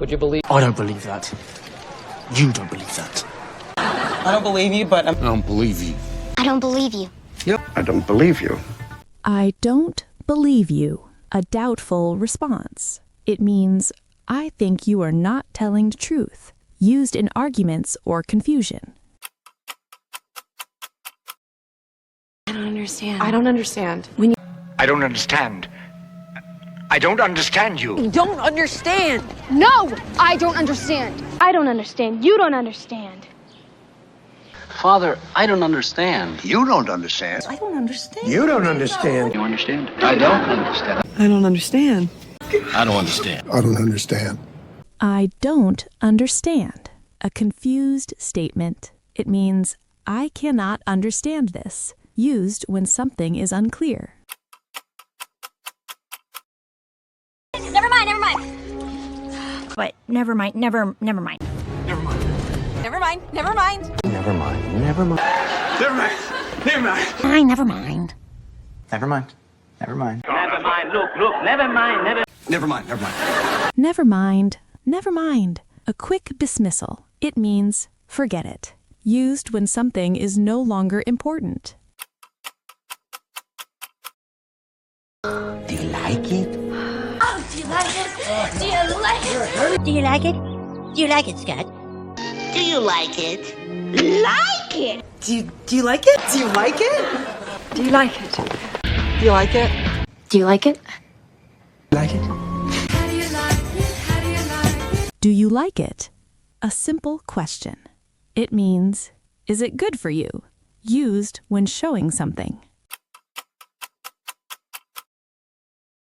Would you believe? I don't believe that. You don't believe that. I don't believe you, but I don't believe you. I don't believe you. I don't believe you. I don't believe you. A doubtful response. It means, I think you are not telling the truth. Used in arguments or confusion. I don't understand. I don't understand. I don't understand. I don't understand you. don't understand. No, I don't understand. I don't understand. You don't understand. Father, I don't understand. You don't understand. I don't understand. You don't understand. You understand? I don't understand. I don't understand. I don't understand. I don't understand. I don't understand. A confused statement. It means, I cannot understand this. Used when something is unclear. Never mind, never mind. But never mind. Never mind. Never mind, never mind. Never mind. Never mind. Never mind. Never mind. Fine, never mind. Never mind. Never mind. Never mind. Look. Never mind. Never mind. Never mind. Never mind. Never mind. A quick dismissal. It means, forget it. Used when something is no longer important. Do you like it? Oh, do you like it? Do you like it? Do you like it? Do you like it, Scott? Do you like it? Like it. Do you like it? Do you like it? Do you like it? Do you like it? Do you like it? Like it? Do you like it? A simple question. It means, is it good for you? Used when showing something.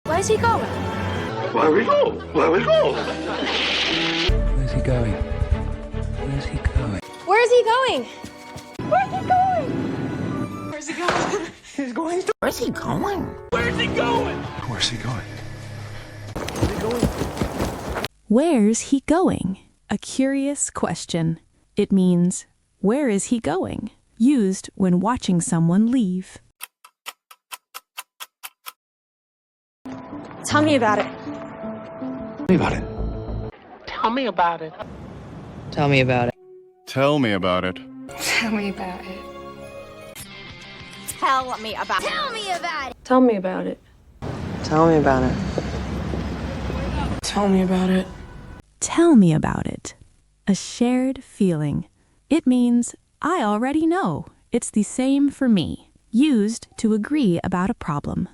Where's he going? Where we go? Where we go? Where's he going? Where's he going? Where's he going? Where's he going? Where's he going? He's going to. Where's he going? Where's he going? Where's he going? Where's he going? A curious question. It means, where is he going? Used when watching someone leave. Tell me about it. Tell me about it. Tell me about it. Tell me about it. Tell me about it. Tell me about it. Tell me about it. Tell me about it. Tell me about it. Tell me about it. Tell me about it. Tell me about it. A shared feeling. It means, I already know. It's the same for me. Used to agree about a problem.